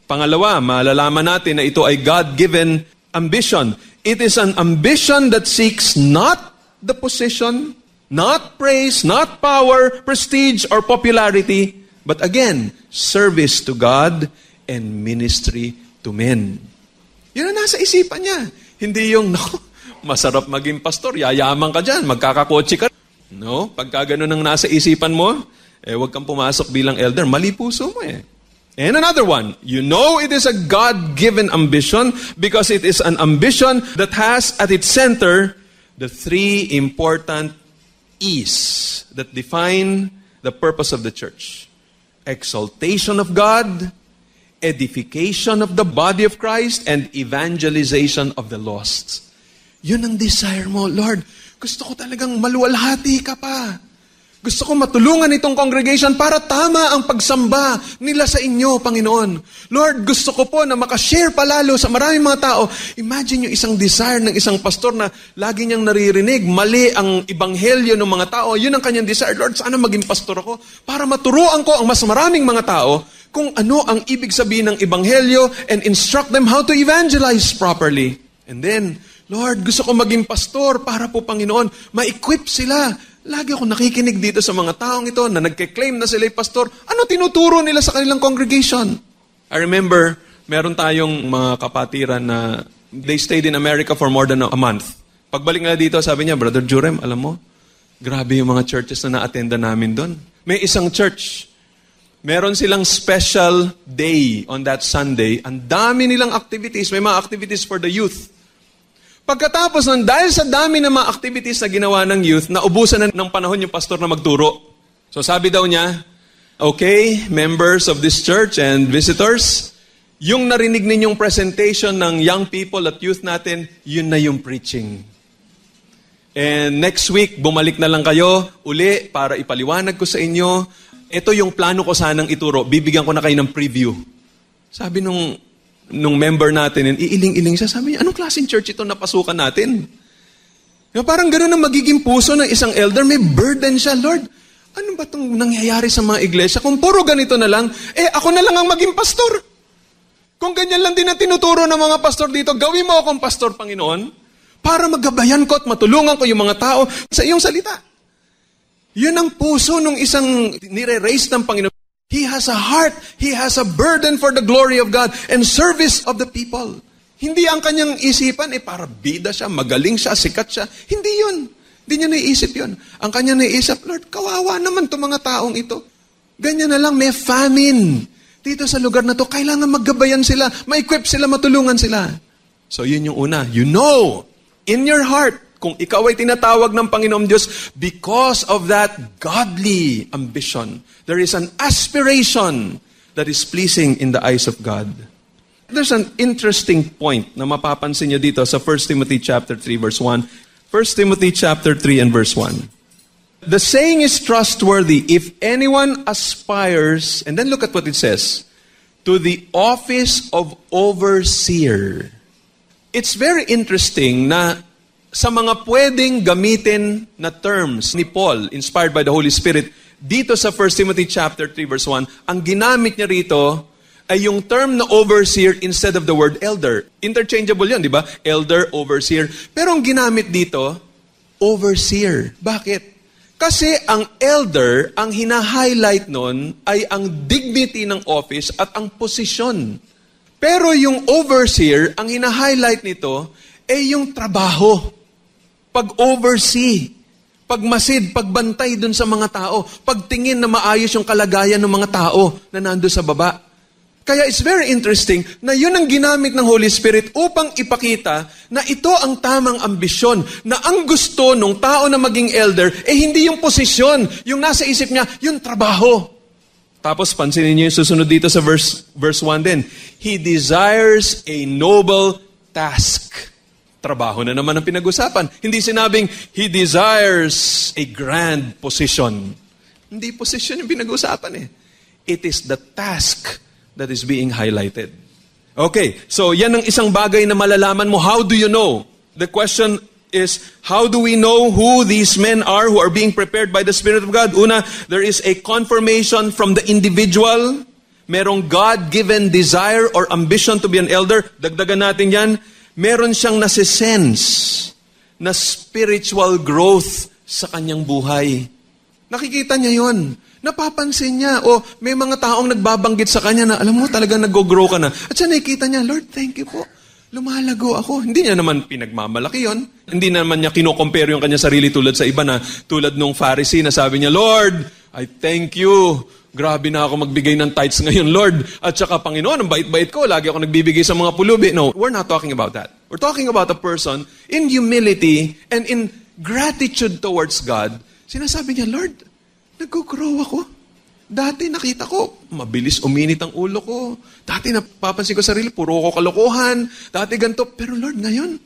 Pangalawa, malalaman natin na ito ay God-given ambition. It is an ambition that seeks not the position, not praise, not power, prestige, or popularity, but again, service to God and ministry to men. Yun ang nasa isipan niya. Hindi yung, masarap maging pastor, yayaman ka dyan, magkakakotse ka. No, pagka ganun ang nasa isipan mo, huwag kang pumasok bilang elder, mali puso mo eh. And another one, you know it is a God-given ambition because it is an ambition that has at its center the three important E's that define the purpose of the church. Exaltation of God, edification of the body of Christ, and evangelization of the lost. Yun ang desire mo, Lord. Gusto ko talagang maluwalhati ka pa. Gusto ko matulungan itong congregation para tama ang pagsamba nila sa inyo, Panginoon. Lord, gusto ko po na makashare palalo sa maraming mga tao. Imagine yung isang desire ng isang pastor na lagi niyang naririnig, mali ang ebanghelyo ng mga tao. Yun ang kanyang desire. Lord, sana maging pastor ako para maturuan ko ang mas maraming mga tao kung ano ang ibig sabihin ng ebanghelyo and instruct them how to evangelize properly. And then, Lord, gusto ko maging pastor para po, Panginoon, ma-equip sila. Lagi ako nakikinig dito sa mga taong ito na nagke-claim na sila'y pastor. Ano tinuturo nila sa kanilang congregation? I remember, meron tayong mga kapatiran na they stayed in America for more than a month. Pagbalik nila dito, sabi niya, Brother Jurem, alam mo, grabe yung mga churches na na-attenda namin doon. May isang church, meron silang special day on that Sunday. Ang dami nilang activities. May mga activities for the youth. Pagkatapos nun, dahil sa dami ng mga activities na ginawa ng youth, naubusan na ng panahon yung pastor na magturo. So sabi daw niya, okay, members of this church and visitors, yung narinig ninyong presentation ng young people at youth natin, yun na yung preaching. And next week, bumalik na lang kayo uli para ipaliwanag ko sa inyo. Ito yung plano ko sanang ituro. Bibigyan ko na kayo ng preview. Sabi nung member natin, iiling-iling siya, sabi niya, anong klaseng church ito napasukan natin? Parang gano'n ang magiging puso ng isang elder, may burden siya, Lord, ano ba itong nangyayari sa mga iglesia? Kung puro ganito na lang, ako na lang ang maging pastor. Kung ganyan lang din ang tinuturo ng mga pastor dito, gawin mo akong pastor, Panginoon, para magabayan ko at matulungan ko yung mga tao sa iyong salita. Yun ang puso ng isang nire-raise ng Panginoon. He has a heart, he has a burden for the glory of God and service of the people. Hindi ang kanyang isipan, para bida siya, magaling siya, sikat siya. Hindi yun. Hindi niya naiisip yun. Ang kanya naiisip, Lord, kawawa naman itong mga taong ito. Ganyan na lang, may famine. Dito sa lugar na to, kailangan maggabayan sila, ma-equip sila, matulungan sila. So yun yung una. You know, in your heart, kung ikaw ay tinatawag ng Panginoong Diyos, because of that godly ambition, there is an aspiration that is pleasing in the eyes of God. There's an interesting point na mapapansin niyo dito sa 1 Timothy chapter 3 verse 1. 1 Timothy chapter 3 and verse 1. The saying is trustworthy if anyone aspires, and then look at what it says, to the office of overseer. It's very interesting na sa mga pwedeng gamitin na terms ni Paul, inspired by the Holy Spirit, dito sa 1 Timothy chapter 3 verse 1, ang ginamit niya rito ay yung term na overseer instead of the word elder. Interchangeable yan, di ba? Elder, overseer. Pero ang ginamit dito, overseer. Bakit? Kasi ang elder, ang hina-highlight nun ay ang dignity ng office at ang posisyon. Pero yung overseer, ang hina-highlight nito ay yung trabaho. Pag-oversee, pagmasid, pagbantay dun sa mga tao, pagtingin na maayos yung kalagayan ng mga tao na nando sa baba. Kaya it's very interesting na yun ang ginamit ng Holy Spirit upang ipakita na ito ang tamang ambisyon, na ang gusto ng tao na maging elder, hindi yung posisyon, yung nasa isip niya, yung trabaho. Tapos pansinin niyo yung susunod dito sa verse 1 din. He desires a noble task. Trabaho na naman ang pinag-usapan. Hindi sinabing, he desires a grand position. Hindi position yung pinag-usapan It is the task that is being highlighted. Okay, so yan ang isang bagay na malalaman mo. How do you know? The question is, how do we know who these men are who are being prepared by the Spirit of God? Una, there is a confirmation from the individual. merong God-given desire or ambition to be an elder, dagdagan natin yan, meron siyang nasisense na spiritual growth sa kanyang buhay. Nakikita niya yon. Napapansin niya, o may mga taong nagbabanggit sa kanya na, alam mo, talagang nag-grow ka na. At siya nakikita niya, Lord, thank you po. Lumalago ako. Hindi niya naman pinagmamalaki yon. Hindi naman niya kino-compare yung kanya sarili tulad sa iba na, tulad nung Pharisee na sabi niya, Lord, I thank you. Grabe na ako magbigay ng tithes ngayon, Lord. At saka, Panginoon, ang bait-bait ko. Lagi ako nagbibigay sa mga pulubi. No, we're not talking about that. We're talking about a person in humility and in gratitude towards God. Sinasabi niya, Lord, nag-grow ako. Dati nakita ko, mabilis uminit ang ulo ko. Dati napapansin ko sarili, puro ko kalokohan. Dati ganito. Pero Lord, ngayon,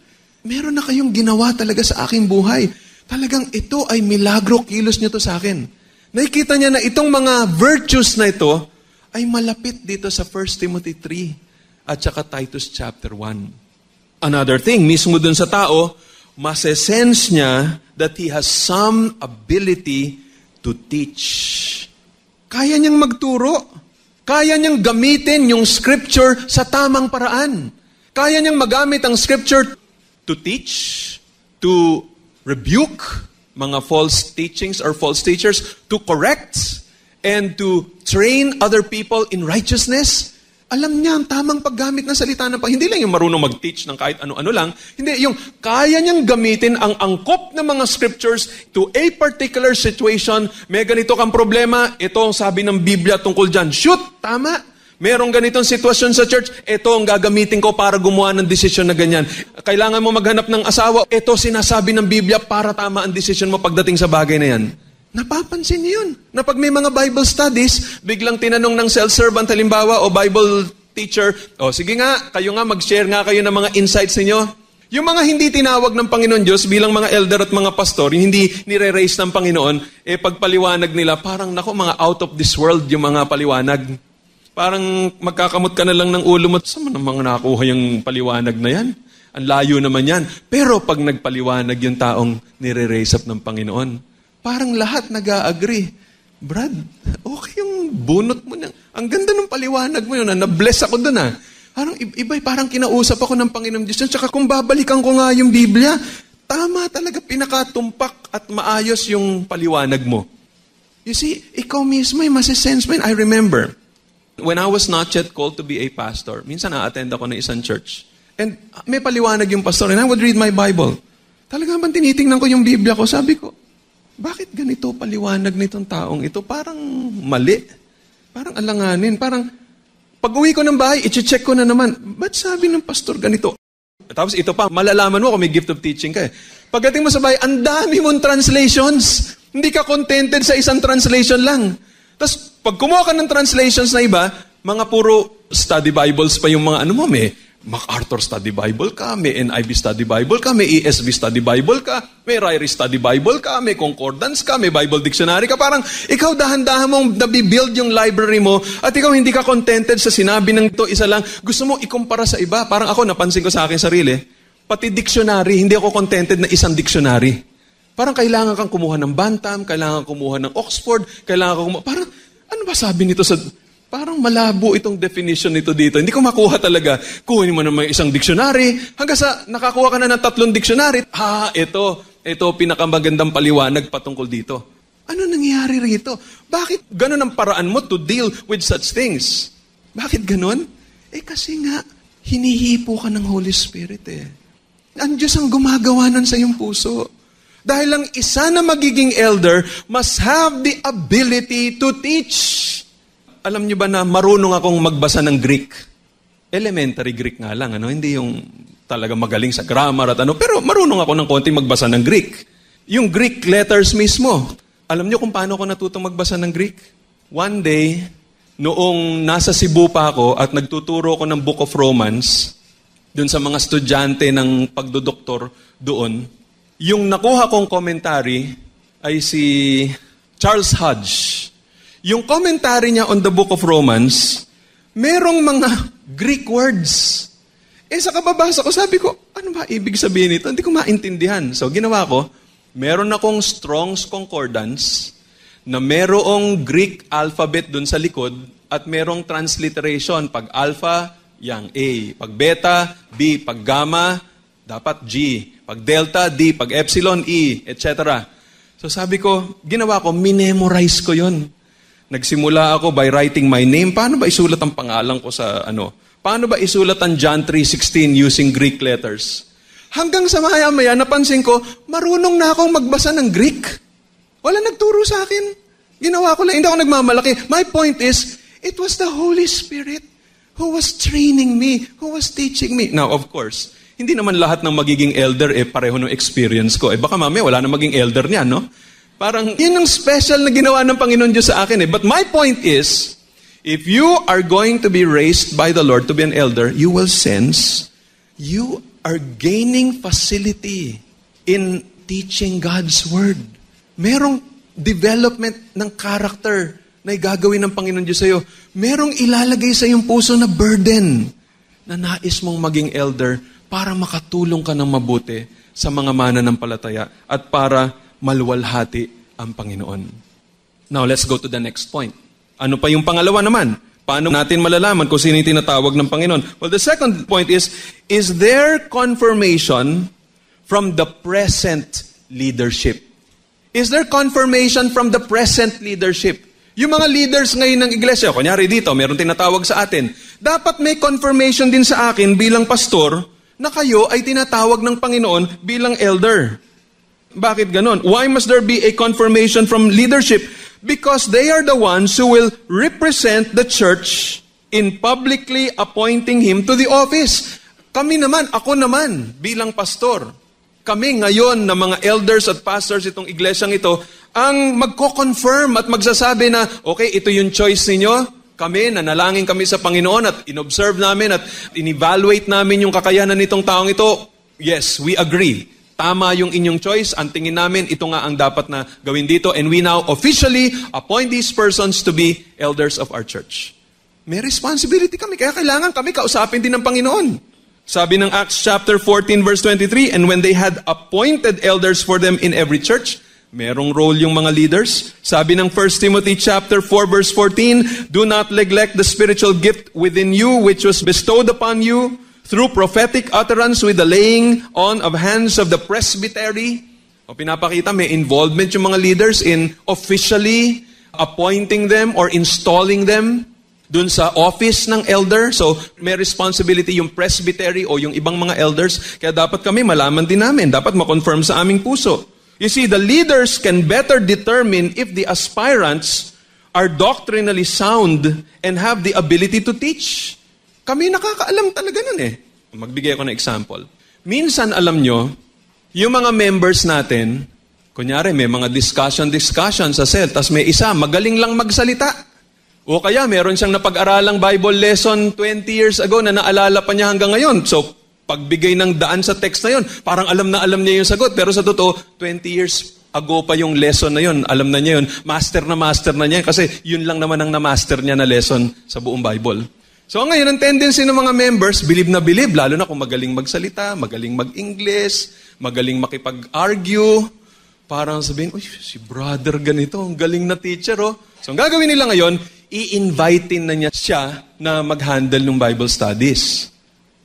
meron na kayong ginawa talaga sa aking buhay. Talagang ito ay milagro, kilos niyo to sa akin. Nakikita niya na itong mga virtues na ito ay malapit dito sa 1 Timothy 3 at saka Titus chapter 1. Another thing, mismo dun sa tao, masesense niya that he has some ability to teach. Kaya niyang magturo. Kaya niyang gamitin yung scripture sa tamang paraan. Kaya niyang magamit ang scripture to teach, to rebuke mga false teachings or false teachers, to correct, and to train other people in righteousness. Alam niya ang tamang paggamit ng salita ng Panginoon. Hindi lang yung marunong mag-teach ng kahit ano-ano lang. Hindi, yung kaya niyang gamitin ang angkop ng mga scriptures to a particular situation. May ganito kang problema, ito ang sabi ng Biblia tungkol dyan. Shoot! Tama! Merong ganitong sitwasyon sa church, ito ang gagamitin ko para gumawa ng desisyon na ganyan. Kailangan mo maghanap ng asawa, ito sinasabi ng Biblia para tama ang desisyon mo pagdating sa bagay na yan. Napapansin niyo yun. Na pag may mga Bible studies, biglang tinanong ng cell servant halimbawa o Bible teacher, sige nga, kayo nga, mag-share nga kayo ng mga insights niyo. Yung mga hindi tinawag ng Panginoon Diyos bilang mga elder at mga pastor, yung hindi nire-raise ng Panginoon, pagpaliwanag nila, parang nako, mga out of this world yung mga paliwanag. Parang magkakamot ka na lang ng ulo mo. Saan mo namang nakuha yung paliwanag na yan? Ang layo naman yan. Pero pag nagpaliwanag yung taong nire-raise up ng Panginoon, parang lahat nag-a-agree. Brad, okay yung bunot mo. Ang ganda ng paliwanag mo yun. Na-bless ako dun . Parang iba, parang kinausap ako ng Panginoon Diyos. Tsaka kung babalikan ko nga yung Biblia, tama talaga, pinakatumpak at maayos yung paliwanag mo. You see, ikaw mismo ay masisense mo. I remember, when I was not yet called to be a pastor, minsan na-attend ako ng isang church. And may paliwanag yung pastor and I would read my Bible. Talaga bang tinitingnan ko yung Biblia ko? Sabi ko, bakit ganito paliwanag nitong taong ito? Parang mali. Parang alanganin. Parang pag uwi ko ng bahay, i-check ko na naman. Ba't sabi ng pastor ganito? Tapos ito pa, malalaman mo kung may gift of teaching ka . Pagdating mo sa bahay, ang dami mong translations. Hindi ka contented sa isang translation lang. Tapos pag kumuha ka ng translations na iba, mga puro study Bibles pa yung mga ano mo, may MacArthur Study Bible ka, may NIV Study Bible ka, may ESV Study Bible ka, may Ryrie Study Bible ka, may Concordance ka, may Bible Dictionary ka. Parang ikaw dahan-dahan mong nabibuild yung library mo at ikaw hindi ka contented sa sinabi ng ito isa lang. Gusto mo ikumpara sa iba. Parang ako, napansin ko sa akin sarili, pati dictionary, hindi ako contented na isang dictionary. Parang kailangan kang kumuha ng Bantam, kailangan kumuha ng Oxford, kailangan kang kumuha. Parang, ano ba sabi nito sa... Parang malabo itong definition nito dito. Hindi ko makuha talaga. Kunin mo naman isang dictionary. Hanggang sa nakakuha ka na ng 3 dictionary. Ito pinakamagandang paliwanag patungkol dito. Ano nangyari rito? Bakit ganun ang paraan mo to deal with such things? Bakit ganun? Kasi nga, hinihipo ka ng Holy Spirit . Ang Diyos ang gumagawa nun sa iyong puso. Dahil lang isa na magiging elder must have the ability to teach. Alam niyo ba na marunong akong magbasa ng Greek? Elementary Greek nga lang, hindi yung talaga magaling sa grammar at pero marunong ako ng konti magbasa ng Greek. Yung Greek letters mismo. Alam niyo kung paano ako natutong magbasa ng Greek? One day, noong nasa Cebu pa ako at nagtuturo ko ng Book of Romans, dun sa mga estudyante ng pagdodoktor doon, yung nakuha kong commentary ay si Charles Hodge. Yung commentary niya on the Book of Romans, merong mga Greek words. Sa kababasa ko, sabi ko, ano ba ibig sabihin nito? Hindi ko maintindihan. So, ginawa ko, meron akong Strong's Concordance na merong Greek alphabet dun sa likod at merong transliteration. Pag alpha, yang A. Pag beta, B. Pag gamma, dapat G. Pag delta, D. Pag epsilon, E, etc. So sabi ko, ginawa ko, minemorize ko yun. Nagsimula ako by writing my name. Paano ba isulat ang pangalan ko sa Paano ba isulat ang John 3:16 using Greek letters? Hanggang sa maya-maya, napansin ko, marunong na akong magbasa ng Greek. Wala nagturo sa akin. Ginawa ko lang, hindi ako nagmamalaki. My point is, it was the Holy Spirit who was training me, who was teaching me. Now, of course, hindi naman lahat ng magiging elder pareho ng experience ko. Baka mamaya wala na maging elder niya, no? Parang, yun ang special na ginawa ng Panginoon Diyos sa akin. But my point is, if you are going to be raised by the Lord to be an elder, you will sense you are gaining facility in teaching God's Word. Merong development ng character na gagawin ng Panginoon Diyos sa'yo. Merong ilalagay sa iyong puso na burden na nais mong maging elder para makatulong ka ng mabuti sa mga mananampalataya at para maluwalhati ang Panginoon. Now, let's go to the next point. Ano pa yung pangalawa naman? Paano natin malalaman kung sino yung tinatawag ng Panginoon? Well, the second point is there confirmation from the present leadership? Is there confirmation from the present leadership? Yung mga leaders ngayon ng iglesia, kunyari dito, meron tinatawag sa atin, dapat may confirmation din sa akin bilang pastor na kayo ay tinatawag ng Panginoon bilang elder. Bakit ganon? Why must there be a confirmation from leadership? Because they are the ones who will represent the church in publicly appointing him to the office. Kami naman, ako naman, bilang pastor. Kami ngayon na mga elders at pastors itong iglesyang ito, ang magko-confirm at magsasabi na, okay, ito yung choice ninyo. Kami, nanalangin kami sa Panginoon at in-observe namin at in-evaluate namin yung kakayanan nitong taong ito. Yes, we agree. Tama yung inyong choice. Ang tingin namin, ito nga ang dapat na gawin dito. And we now officially appoint these persons to be elders of our church. May responsibility kami. Kaya kailangan kami kausapin din ng Panginoon. Sabi ng Acts chapter 14 verse 23, and when they had appointed elders for them in every church, merong role yung mga leaders. Sabi ng 1 Timothy chapter 4 verse 14, do not neglect the spiritual gift within you which was bestowed upon you through prophetic utterance with the laying on of hands of the presbytery. O pinapakita, may involvement yung mga leaders in officially appointing them or installing them dun sa office ng elder. So, may responsibility yung presbytery o yung ibang mga elders. Kaya dapat kami malaman din namin. Dapat makonfirm sa aming puso. You see, the leaders can better determine if the aspirants are doctrinally sound and have the ability to teach. Kami nakakaalam talaga nun eh. Magbigay ako ng example. Minsan, alam nyo, yung mga members natin, kunyari may mga discussion sa cell, tas may isa, magaling lang magsalita. O kaya meron siyang napag-aralang Bible lesson 20 years ago na naalala pa niya hanggang ngayon. So, pagbigay ng daan sa text na yun, parang alam na alam niya yung sagot. Pero sa totoo, 20 years ago pa yung lesson na yun. Alam na niya yun. Master na niya. Kasi yun lang naman ang na-master niya na lesson sa buong Bible. So ngayon, ang tendency ng mga members, bilib na bilib, lalo na kung magaling magsalita, magaling mag-English, magaling makipag-argue. Parang sabihin, uy, si brother ganito, ang galing na teacher, oh. So ang gagawin nila ngayon, i-invitein na niya siya na mag-handle ng Bible studies.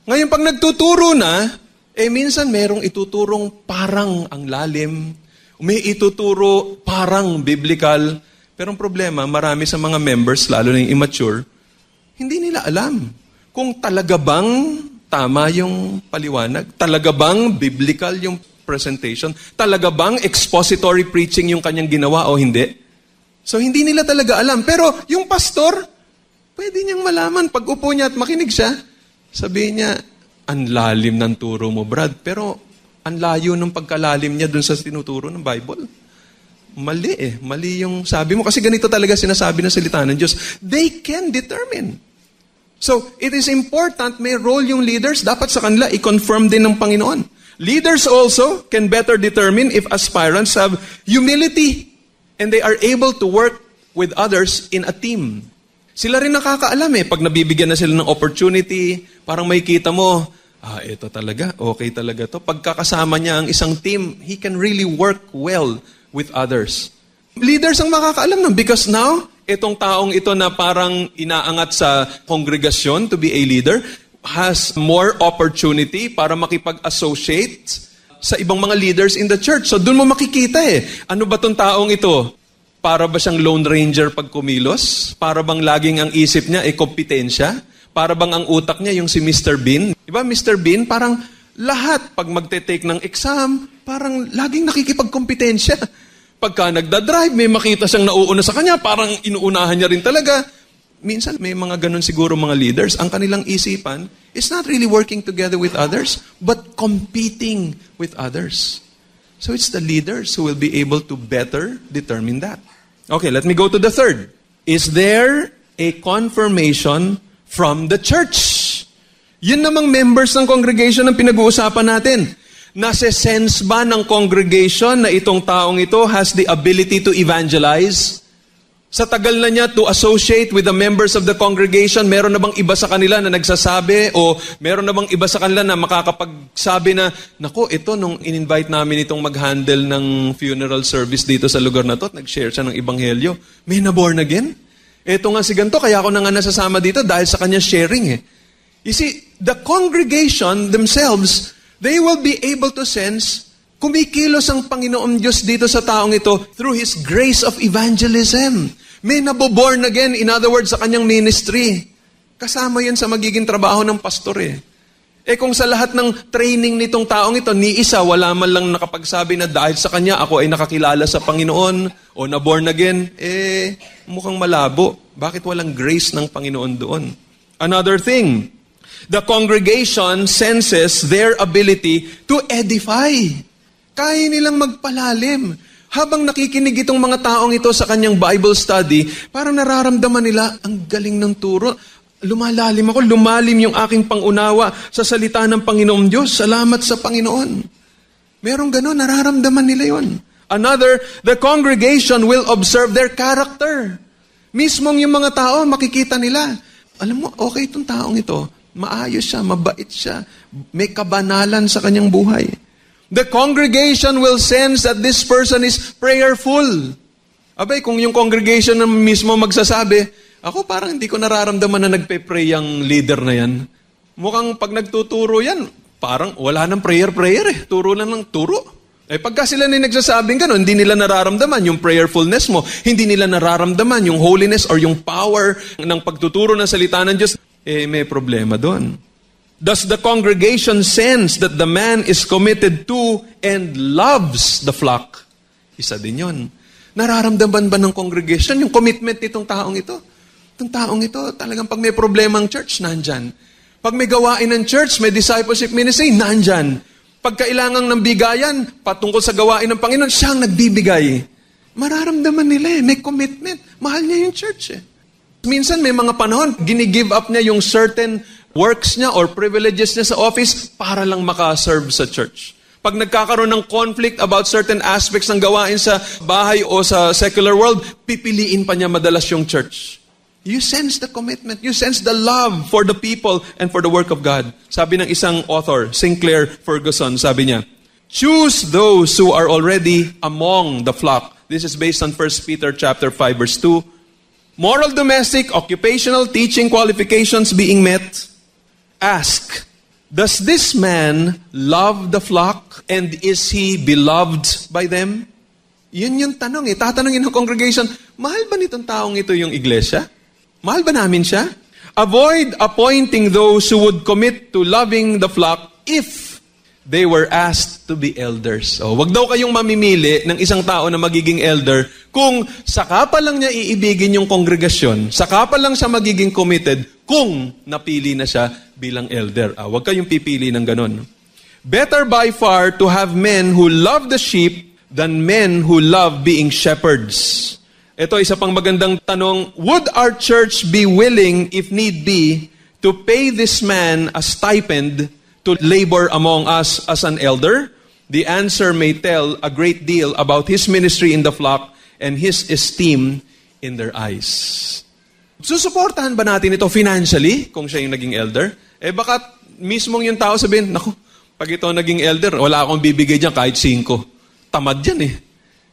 Ngayon, pag nagtuturo na, minsan merong ituturong parang ang lalim, may ituturo parang biblical, pero ang problema, marami sa mga members, lalo na yung immature, hindi nila alam kung talaga bang tama yung paliwanag, talaga bang biblical yung presentation, talaga bang expository preaching yung kanyang ginawa o hindi. So, hindi nila talaga alam. Pero, yung pastor, pwede niyang malaman. Pag upo niya at makinig siya, sabihin niya, ang lalim ng turo mo, Brad. Pero, ang layo ng pagkalalim niya dun sa tinuturo ng Bible. Mali eh. Mali yung sabi mo. Kasi ganito talaga sinasabi ng salita ng Diyos. They can determine. So, it is important, may role yung leaders. Dapat sa kanila, i-confirm din ng Panginoon. Leaders also can better determine if aspirants have humility and they are able to work with others in a team. Sila rin nakakaalam eh. Pag nabibigyan na sila ng opportunity, parang may kita mo, ito talaga, okay talaga to. Pagkakasama niya ang isang team, he can really work well with others. Leaders ang makakaalam nun because now, itong taong ito na parang inaangat sa kongregasyon to be a leader has more opportunity para makipag-associate sa ibang mga leaders in the church. So doon mo makikita ano ba tong taong ito? Para ba siyang Lone Ranger pag kumilos? Para bang laging ang isip niya kompetensya? Para bang ang utak niya yung si Mr. Bean? Diba Mr. Bean parang lahat pag magte-take ng exam, parang laging nakikipagkompetensya. Pagka nagda-drive, may makita siyang nauuna sa kanya, parang inuunahan niya rin talaga. Minsan, may mga ganun siguro mga leaders. Ang kanilang isipan is not really working together with others, but competing with others. So it's the leaders who will be able to better determine that. Okay, let me go to the third. Is there a confirmation from the church? Yun namang members ng congregation ang pinag-uusapan natin. Nase-sense ba ng congregation na itong taong ito has the ability to evangelize? Sa tagal na niya to associate with the members of the congregation, meron na bang iba sa kanila na nagsasabi o meron na bang iba sa kanila na makakapagsabi na, naku, ito nung in-invite namin itong mag-handle ng funeral service dito sa lugar na to at nag-share siya ng ebanghelyo. May na-born again? Ito nga si ganito, kaya ako na nga nasasama dito dahil sa kanya sharing You see, the congregation themselves, they will be able to sense, kumikilos ang Panginoon Diyos dito sa taong ito through His grace of evangelism. May naboborn again, in other words, sa kanyang ministry. Kasama yan sa magiging trabaho ng pastor kung sa lahat ng training nitong taong ito, ni isa, wala man lang nakapagsabi na dahil sa kanya, ako ay nakakilala sa Panginoon o naborn again, mukhang malabo. Bakit walang grace ng Panginoon doon? Another thing, the congregation senses their ability to edify. Kaya nilang magpalalim. Habang nakikinig itong mga taong ito sa kanyang Bible study, parang nararamdaman nila, ang galing ng turo. Lumalim yung aking pangunawa sa salita ng Panginoong Diyos. Salamat sa Panginoon. Merong gano'n, nararamdaman nila yon. Another, the congregation will observe their character. Mismong yung mga tao, makikita nila. Alam mo, okay itong taong ito. Maayos siya, mabait siya, may kabanalan sa kanyang buhay. The congregation will sense that this person is prayerful. Abay, kung yung congregation na mismo magsasabi, ako parang hindi ko nararamdaman na nagpe-pray ang leader na yan. Mukhang pag nagtuturo yan, parang wala nang prayer. Turo lang ng turo. Pagka sila na nagsasabing gano'n, hindi nila nararamdaman yung prayerfulness mo. Hindi nila nararamdaman yung holiness or yung power ng pagtuturo ng salita ng Diyos. May problema doon. Does the congregation sense that the man is committed to and loves the flock? Isa din yun. Nararamdaman ba ng congregation yung commitment nitong taong ito? Itong taong ito, talagang pag may problema ang church, nandyan. Pag may gawain ng church, may discipleship ministry, nandyan. Pag kailangan ng bigayan, patungkol sa gawain ng Panginoon, siyang nagbibigay. Mararamdaman nila may commitment. Mahal niya yung church Minsan may mga panahon, gini-give up niya yung certain works niya or privileges niya sa office para lang makaserve sa church. Pag nagkakaroon ng conflict about certain aspects ng gawain sa bahay o sa secular world, pipiliin pa niya madalas yung church. You sense the commitment. You sense the love for the people and for the work of God. Sabi ng isang author, Sinclair Ferguson, sabi niya, choose those who are already among the flock. This is based on 1 Peter chapter 5, verse 2. Moral, domestic, occupational, teaching qualifications being met. Ask, does this man love the flock and is he beloved by them? Yun yung tanong Tatanungin ng congregation, mahal ba nitong taong ito yung iglesia? Mahal ba namin siya? Avoid appointing those who would commit to loving the flock if they were asked to be elders. Wag daw kayong mamimili ng isang tao na magiging elder kung saka pa lang niya iibigin yung kongregasyon, saka pa lang siya magiging committed kung napili na siya bilang elder. Wag kayong pipili ng ganon. Better by far to have men who love the sheep than men who love being shepherds. Ito, isa pang magandang tanong, would our church be willing, if need be, to pay this man a stipend to labor among us as an elder? The answer may tell a great deal about his ministry in the flock and his esteem in their eyes. Susuportahan ba natin ito financially kung siya yung naging elder? Baka mismong yung tao sabihin, naku, pag ito naging elder, wala akong bibigay dyan kahit 5. Tamad yan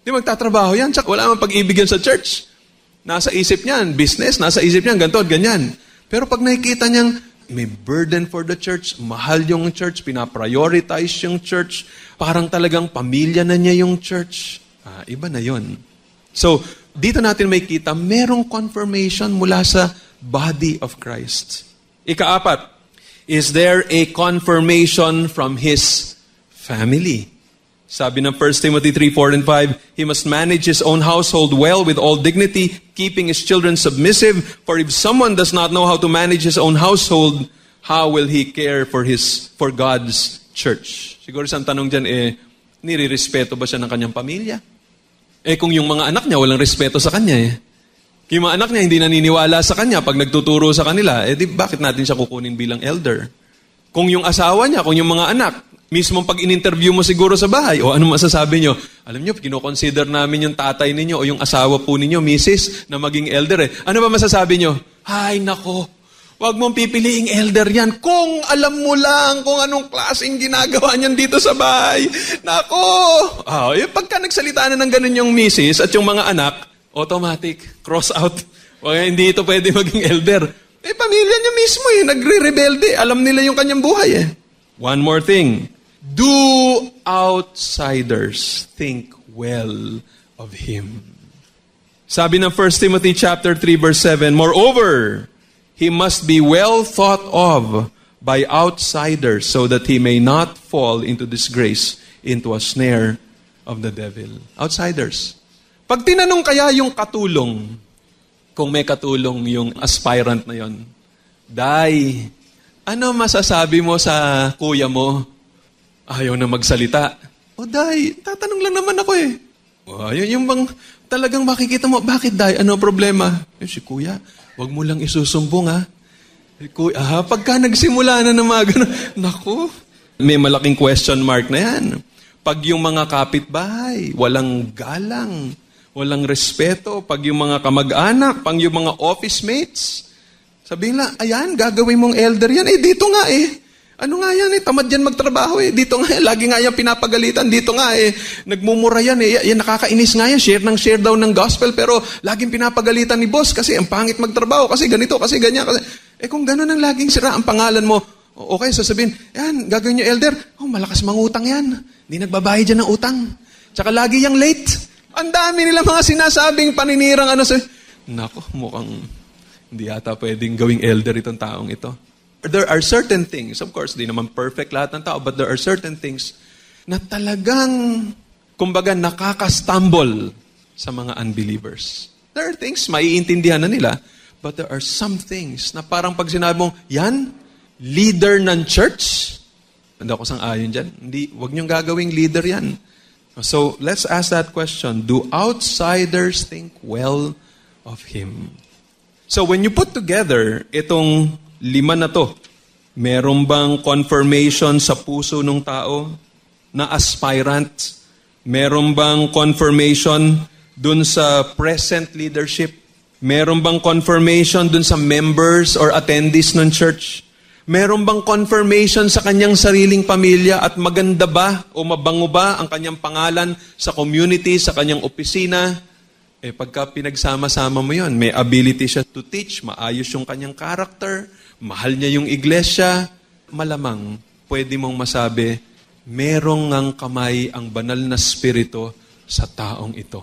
Di magtatrabaho yan, tsaka wala mang pag-ibig yan sa church. Nasa isip niyan, business, nasa isip niyan, ganito at ganyan. Pero pag nakikita niyang may burden for the church, mahal yung church, pinaprioritize yung church, parang talagang pamilya na niya yung church, iba na yon. So, dito natin may kita, merong confirmation mula sa body of Christ. Ikaapat, is there a confirmation from His family? Sabi ng 1 Timothy 3:4 and 5, he must manage his own household well with all dignity, keeping his children submissive. For if someone does not know how to manage his own household, how will he care for God's church? Siguro isang tanong dyan, nirirespeto ba siya ng kanyang pamilya? Kung yung mga anak niya walang respeto sa kanya, yung mga anak niya hindi naniniwala sa kanya pag nagtuturo sa kanila, bakit natin siya kukunin bilang elder? Kung yung asawa niya, kung yung mga anak, mismo pag in-interview mo siguro sa bahay, o ano masasabi nyo? Alam nyo, kinoconsider namin yung tatay ninyo o yung asawa po ninyo, misis, na maging elder. Ano ba masasabi nyo? Ay, nako, wag mong pipiliing elder yan. Kung alam mo lang kung anong klaseng ginagawa niyan dito sa bahay. Nako! Pagka nagsalita na ng ganun yung misis at yung mga anak, automatic, cross out. Hindi ito pwede maging elder. Pamilya niya mismo nagre-rebelde. Alam nila yung kanyang buhay One more thing. Do outsiders think well of him? Sabi ng 1 Timothy chapter 3 verse 7, moreover, he must be well thought of by outsiders so that he may not fall into disgrace, into a snare of the devil. Outsiders. Pag tinanong kaya yung katulong, kung may katulong yung aspirant na yon, Day, ano masasabi mo sa kuya mo? Ayaw na magsalita. Day, tatanong lang naman ako yung bang talagang makikita mo, bakit Day? Ano problema? Si kuya, wag mo lang isusumbong Kuya, pagka nagsimula na ng mga ganun, naku, may malaking question mark na yan. Pag yung mga kapitbahay, walang galang, walang respeto, pag yung mga kamag-anak, pag yung mga office mates, sabihin lang, ayan, gagawin mong elder yan. Dito nga Ano nga yan tamad yan magtrabaho Dito nga lagi nga yan pinapagalitan. Dito nga nagmumura yan Yan nakakainis nga yan. Share daw ng gospel pero laging pinapagalitan ni boss kasi ang pangit magtrabaho. Kasi ganito, kasi ganyan. Kasi, kung gano'n ang laging sira ang pangalan mo, okay, sasabihin, yan, gagawin nyo elder. Malakas mangutang yan. Hindi nagbabayad dyan ng utang. Tsaka lagi yung late. Ang dami nila mga sinasabing paninirang Nako, mukhang hindi yata pwedeng gawing elder itong taong ito. There are certain things, of course, di naman perfect lahat ng tao, but there are certain things na talagang, kumbaga, nakaka-stumble sa mga unbelievers. There are things, maiintindihan na nila, but there are some things na parang pag sinabi mong, yan, leader ng church, hindi ako sang-ayon dyan. Huwag niyong gagawing leader yan. So, let's ask that question. Do outsiders think well of him? So when you put together itong 5 na to, meron bang confirmation sa puso ng tao na aspirant? Meron bang confirmation dun sa present leadership? Meron bang confirmation dun sa members or attendees ng church? Meron bang confirmation sa kanyang sariling pamilya at maganda ba o mabango ba ang kanyang pangalan sa community, sa kanyang opisina? Pagka pinagsama-sama mo yon, may ability siya to teach, maayos yung kanyang character, mahal niya yung iglesia, malamang pwede mong masabi, merong ngang kamay ang banal na spirito sa taong ito.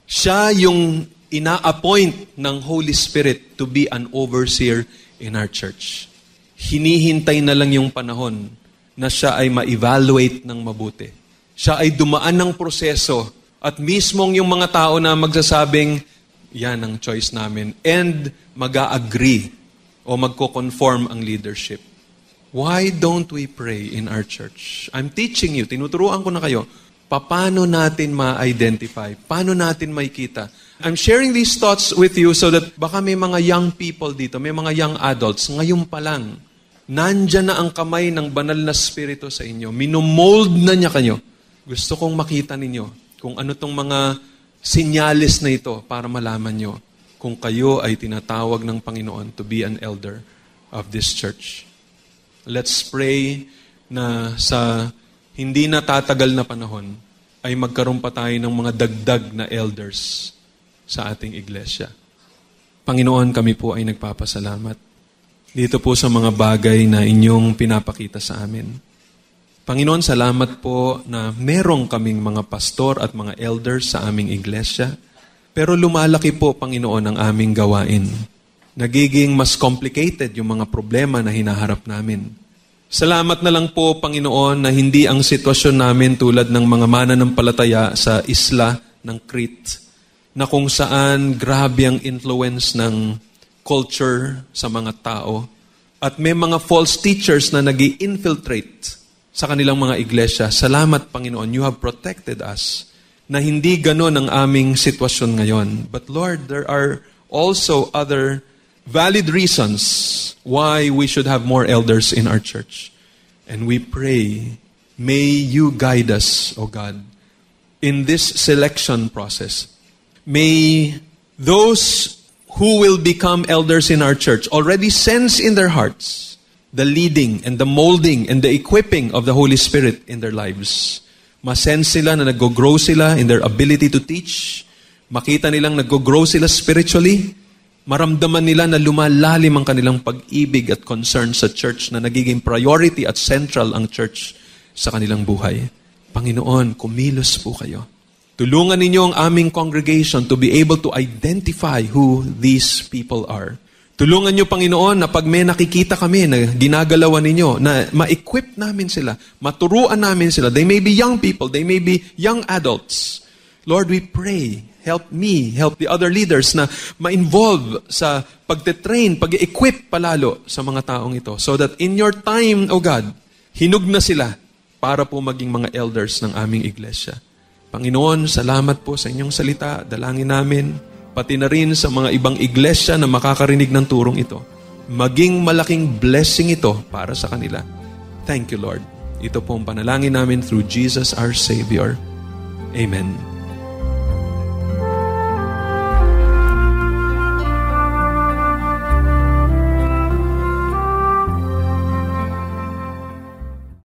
Siya yung ina-appoint ng Holy Spirit to be an overseer in our church. Hinihintay na lang yung panahon na siya ay ma-evaluate ng mabuti. Siya ay dumaan ng proseso at mismong yung mga tao na magsasabing, yan ang choice namin. And mag-a-agree o magko-conform ang leadership. Why don't we pray in our church? I'm teaching you, tinuturuan ko na kayo, paano natin ma-identify? Paano natin makikita? I'm sharing these thoughts with you so that baka may mga young people dito, may mga young adults, ngayon pa lang, nandyan na ang kamay ng banal na spirito sa inyo. Minomold na niya kayo. Gusto kong makita ninyo kung ano tong mga sinyalis na ito para malaman nyo kung kayo ay tinatawag ng Panginoon to be an elder of this church. Let's pray na sa hindi na tatagal na panahon ay magkaroon pa tayo ng mga dagdag na elders sa ating iglesia. Panginoon, kami po ay nagpapasalamat dito po sa mga bagay na inyong pinapakita sa amin. Panginoon, salamat po na merong kaming mga pastor at mga elders sa aming iglesia. Pero lumalaki po, Panginoon, ang aming gawain. Nagiging mas complicated yung mga problema na hinaharap namin. Salamat na lang po, Panginoon, na hindi ang sitwasyon namin tulad ng mga mananampalataya sa isla ng Crete, na kung saan grabe ang influence ng culture sa mga tao. At may mga false teachers na nag-i-infiltrate sa kanilang mga iglesia. Salamat, Panginoon, you have protected us na hindi ganon ang aming sitwasyon ngayon. But Lord, there are also other valid reasons why we should have more elders in our church. And we pray, may you guide us, O God, in this selection process. May those who will become elders in our church already sense in their hearts the leading and the molding and the equipping of the Holy Spirit in their lives. Masense sila na nag-grow sila in their ability to teach. Makita nilang nag-grow sila spiritually. Maramdaman nila na lumalalim ang kanilang pag-ibig at concern sa church na nagiging priority at central ang church sa kanilang buhay. Panginoon, kumilos po kayo. Tulungan ninyo ang aming congregation to be able to identify who these people are. Tulungan niyo, Panginoon, na pag may nakikita kami na ginagalawan ninyo, na ma-equip namin sila, maturuan namin sila. They may be young people, they may be young adults. Lord, we pray, help me, help the other leaders na ma-involve sa pagte-train, pag-equip palalo sa mga taong ito. So that in your time, O God, hinug na sila para po maging mga elders ng aming iglesia. Panginoon, salamat po sa inyong salita. Dalangin namin, pati na rin sa mga ibang iglesia na makakarinig ng turong ito. Maging malaking blessing ito para sa kanila. Thank you, Lord. Ito po ang panalangin namin through Jesus our Savior. Amen.